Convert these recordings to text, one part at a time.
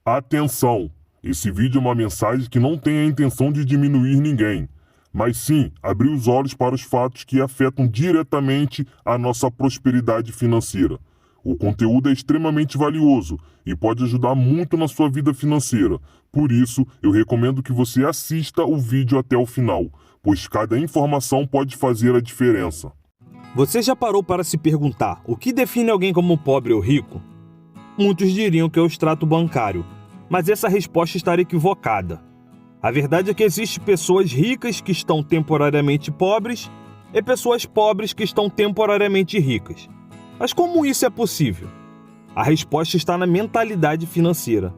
Atenção! Esse vídeo é uma mensagem que não tem a intenção de diminuir ninguém, mas sim abrir os olhos para os fatos que afetam diretamente a nossa prosperidade financeira. O conteúdo é extremamente valioso e pode ajudar muito na sua vida financeira. Por isso, eu recomendo que você assista o vídeo até o final, pois cada informação pode fazer a diferença. Você já parou para se perguntar o que define alguém como pobre ou rico? Muitos diriam que é o extrato bancário, mas essa resposta estaria equivocada. A verdade é que existem pessoas ricas que estão temporariamente pobres e pessoas pobres que estão temporariamente ricas. Mas como isso é possível? A resposta está na mentalidade financeira.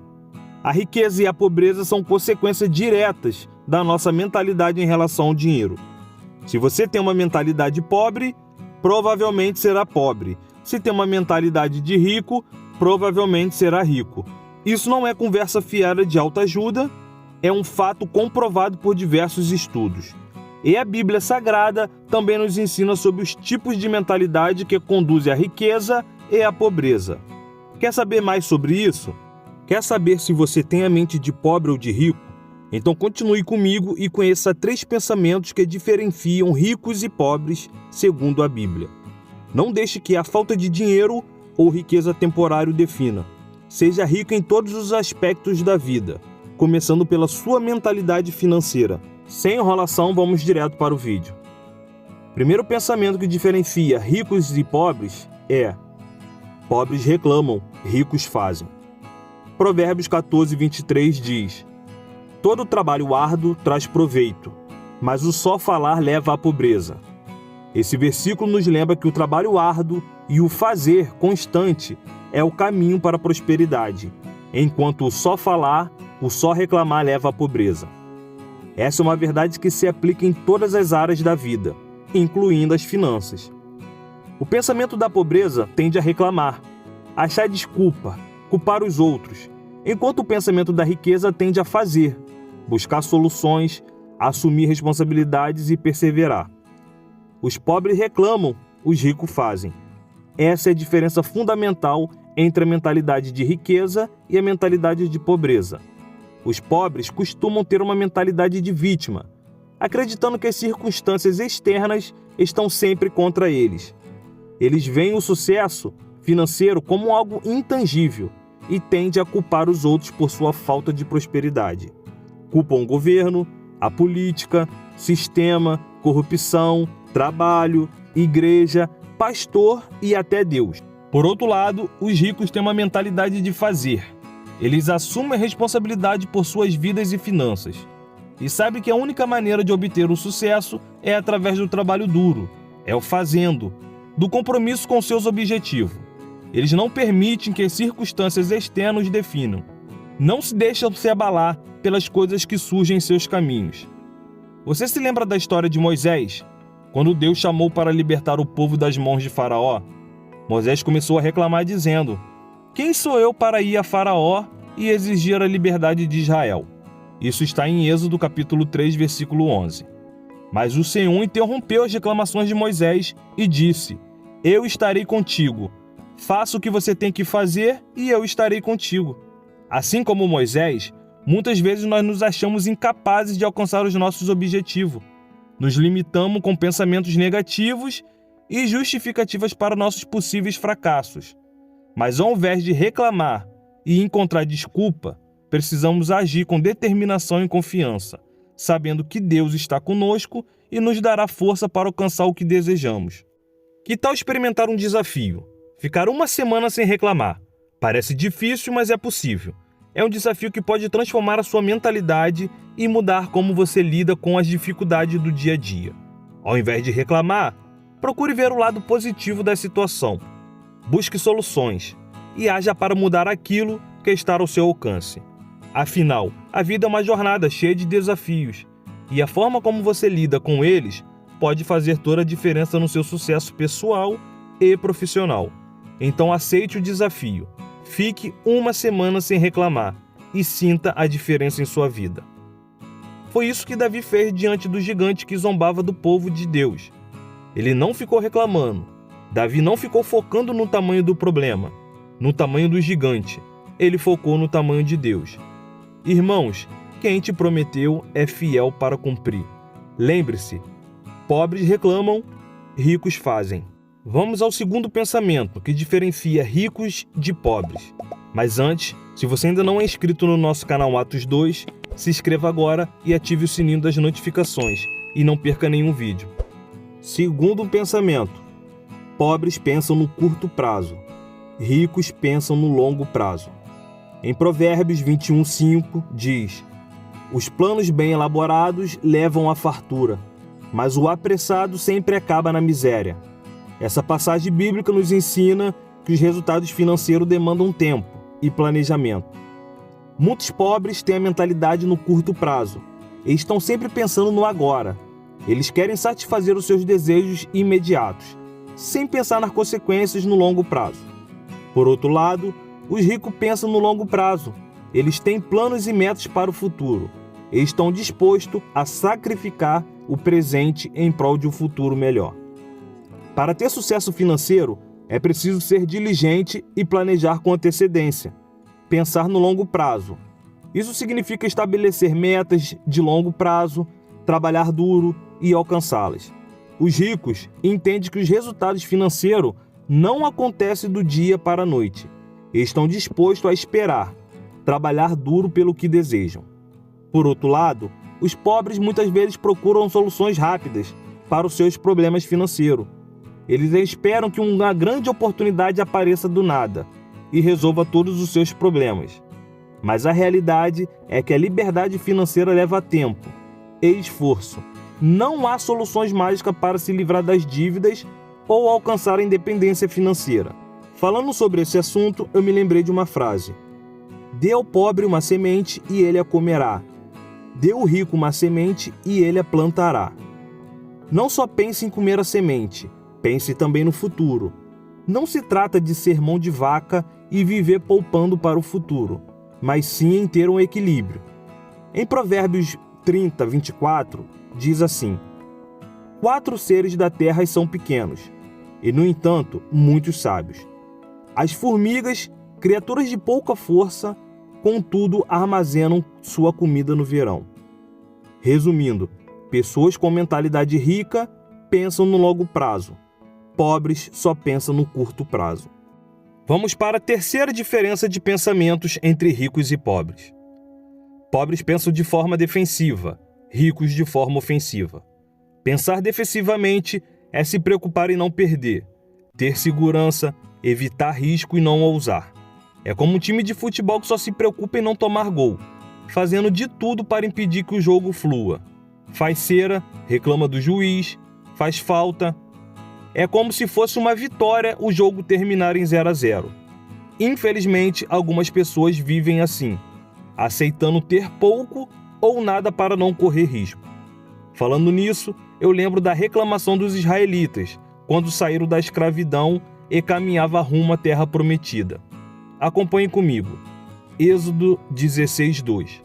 A riqueza e a pobreza são consequências diretas da nossa mentalidade em relação ao dinheiro. Se você tem uma mentalidade pobre, provavelmente será pobre. Se tem uma mentalidade de rico, provavelmente será rico. Isso não é conversa fiada de autoajuda, é um fato comprovado por diversos estudos. E a Bíblia Sagrada também nos ensina sobre os tipos de mentalidade que conduzem à riqueza e à pobreza. Quer saber mais sobre isso? Quer saber se você tem a mente de pobre ou de rico? Então continue comigo e conheça 3 pensamentos que diferenciam ricos e pobres segundo a Bíblia. Não deixe que a falta de dinheiro ou riqueza temporária o defina. Seja rico em todos os aspectos da vida, começando pela sua mentalidade financeira. Sem enrolação, vamos direto para o vídeo. Primeiro pensamento que diferencia ricos e pobres é: pobres reclamam, ricos fazem. Provérbios 14:23 diz: todo trabalho árduo traz proveito, mas o só falar leva à pobreza. Esse versículo nos lembra que o trabalho árduo e o fazer constante é o caminho para a prosperidade, enquanto o só falar, o só reclamar leva à pobreza. Essa é uma verdade que se aplica em todas as áreas da vida, incluindo as finanças. O pensamento da pobreza tende a reclamar, achar desculpa, culpar os outros, enquanto o pensamento da riqueza tende a fazer, buscar soluções, assumir responsabilidades e perseverar. Os pobres reclamam, os ricos fazem. Essa é a diferença fundamental entre a mentalidade de riqueza e a mentalidade de pobreza. Os pobres costumam ter uma mentalidade de vítima, acreditando que as circunstâncias externas estão sempre contra eles. Eles veem o sucesso financeiro como algo intangível e tendem a culpar os outros por sua falta de prosperidade. Culpam o governo, a política, sistema, corrupção, trabalho, igreja, pastor e até Deus. Por outro lado, os ricos têm uma mentalidade de fazer. Eles assumem a responsabilidade por suas vidas e finanças. E sabem que a única maneira de obter o sucesso é através do trabalho duro, é o fazendo, do compromisso com seus objetivos. Eles não permitem que as circunstâncias externas os definam. Não se deixam se abalar pelas coisas que surgem em seus caminhos. Você se lembra da história de Moisés? Quando Deus chamou para libertar o povo das mãos de Faraó, Moisés começou a reclamar dizendo: quem sou eu para ir a Faraó e exigir a liberdade de Israel? Isso está em Êxodo capítulo 3, versículo 11. Mas o Senhor interrompeu as reclamações de Moisés e disse: eu estarei contigo. Faça o que você tem que fazer e eu estarei contigo. Assim como Moisés, muitas vezes nós nos achamos incapazes de alcançar os nossos objetivos. Nos limitamos com pensamentos negativos e justificativas para nossos possíveis fracassos. Mas ao invés de reclamar e encontrar desculpa, precisamos agir com determinação e confiança, sabendo que Deus está conosco e nos dará força para alcançar o que desejamos. Que tal experimentar um desafio? Ficar uma semana sem reclamar. Parece difícil, mas é possível. É um desafio que pode transformar a sua mentalidade e mudar como você lida com as dificuldades do dia a dia. Ao invés de reclamar, procure ver o lado positivo da situação. Busque soluções e haja para mudar aquilo que está ao seu alcance. Afinal, a vida é uma jornada cheia de desafios e a forma como você lida com eles pode fazer toda a diferença no seu sucesso pessoal e profissional. Então aceite o desafio. Fique uma semana sem reclamar e sinta a diferença em sua vida. Foi isso que Davi fez diante do gigante que zombava do povo de Deus. Ele não ficou reclamando. Davi não ficou focando no tamanho do problema, no tamanho do gigante, ele focou no tamanho de Deus. Irmãos, quem te prometeu é fiel para cumprir. Lembre-se, pobres reclamam, ricos fazem. Vamos ao segundo pensamento, que diferencia ricos de pobres. Mas antes, se você ainda não é inscrito no nosso canal Atos 2, se inscreva agora e ative o sininho das notificações e não perca nenhum vídeo. Segundo pensamento, pobres pensam no curto prazo, ricos pensam no longo prazo. Em Provérbios 21:5 diz: os planos bem elaborados levam à fartura, mas o apressado sempre acaba na miséria. Essa passagem bíblica nos ensina que os resultados financeiros demandam tempo e planejamento. Muitos pobres têm a mentalidade no curto prazo e estão sempre pensando no agora. Eles querem satisfazer os seus desejos imediatos, sem pensar nas consequências no longo prazo. Por outro lado, os ricos pensam no longo prazo. Eles têm planos e metas para o futuro e estão dispostos a sacrificar o presente em prol de um futuro melhor. Para ter sucesso financeiro, é preciso ser diligente e planejar com antecedência. Pensar no longo prazo. Isso significa estabelecer metas de longo prazo, trabalhar duro e alcançá-las. Os ricos entendem que os resultados financeiros não acontecem do dia para a noite. E estão dispostos a esperar, trabalhar duro pelo que desejam. Por outro lado, os pobres muitas vezes procuram soluções rápidas para os seus problemas financeiros. Eles esperam que uma grande oportunidade apareça do nada e resolva todos os seus problemas. Mas a realidade é que a liberdade financeira leva tempo e esforço. Não há soluções mágicas para se livrar das dívidas ou alcançar a independência financeira. Falando sobre esse assunto, eu me lembrei de uma frase: dê ao pobre uma semente e ele a comerá. Dê ao rico uma semente e ele a plantará. Não só pense em comer a semente, pense também no futuro. Não se trata de ser mão de vaca e viver poupando para o futuro, mas sim em ter um equilíbrio. Em Provérbios 30:24, diz assim: 4 seres da terra são pequenos, e no entanto, muitos sábios. As formigas, criaturas de pouca força, contudo armazenam sua comida no verão. Resumindo, pessoas com mentalidade rica pensam no longo prazo. Pobres só pensam no curto prazo. Vamos para a terceira diferença de pensamentos entre ricos e pobres. Pobres pensam de forma defensiva, ricos de forma ofensiva. Pensar defensivamente é se preocupar em não perder, ter segurança, evitar risco e não ousar. É como um time de futebol que só se preocupa em não tomar gol, fazendo de tudo para impedir que o jogo flua. Faz cera, reclama do juiz, faz falta. É como se fosse uma vitória o jogo terminar em 0-0. Infelizmente, algumas pessoas vivem assim, aceitando ter pouco ou nada para não correr risco. Falando nisso, eu lembro da reclamação dos israelitas, quando saíram da escravidão e caminhavam rumo à terra prometida. Acompanhe comigo. Êxodo 16:2.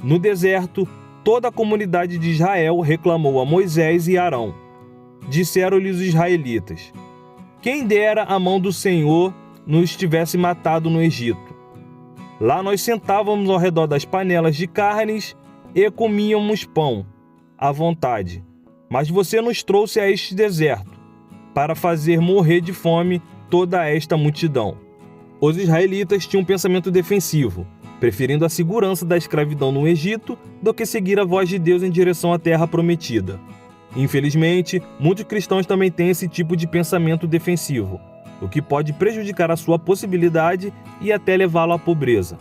No deserto, toda a comunidade de Israel reclamou a Moisés e Arão. Disseram-lhe os israelitas: quem dera a mão do Senhor nos tivesse matado no Egito. Lá nós sentávamos ao redor das panelas de carnes e comíamos pão, à vontade. Mas você nos trouxe a este deserto, para fazer morrer de fome toda esta multidão. Os israelitas tinham um pensamento defensivo, preferindo a segurança da escravidão no Egito do que seguir a voz de Deus em direção à terra prometida. Infelizmente, muitos cristãos também têm esse tipo de pensamento defensivo, o que pode prejudicar a sua possibilidade e até levá-lo à pobreza.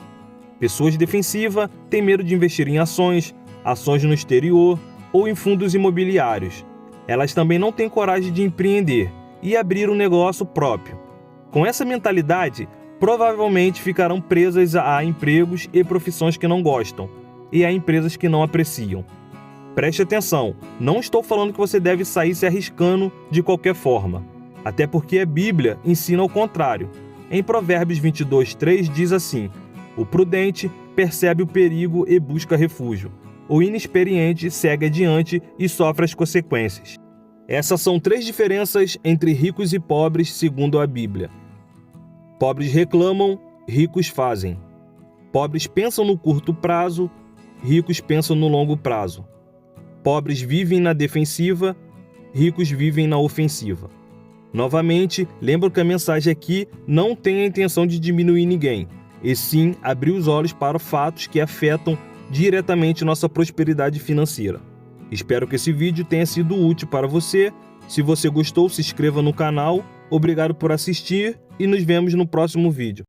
Pessoas defensivas têm medo de investir em ações no exterior ou em fundos imobiliários. Elas também não têm coragem de empreender e abrir um negócio próprio. Com essa mentalidade, provavelmente ficarão presas a empregos e profissões que não gostam e a empresas que não apreciam. Preste atenção, não estou falando que você deve sair se arriscando de qualquer forma, até porque a Bíblia ensina o contrário. Em Provérbios 22:3 diz assim: o prudente percebe o perigo e busca refúgio. O inexperiente segue adiante e sofre as consequências. Essas são 3 diferenças entre ricos e pobres segundo a Bíblia. Pobres reclamam, ricos fazem. Pobres pensam no curto prazo, ricos pensam no longo prazo. Pobres vivem na defensiva, ricos vivem na ofensiva. Novamente, lembro que a mensagem aqui não tem a intenção de diminuir ninguém, e sim abrir os olhos para fatos que afetam diretamente nossa prosperidade financeira. Espero que esse vídeo tenha sido útil para você. Se você gostou, se inscreva no canal. Obrigado por assistir e nos vemos no próximo vídeo.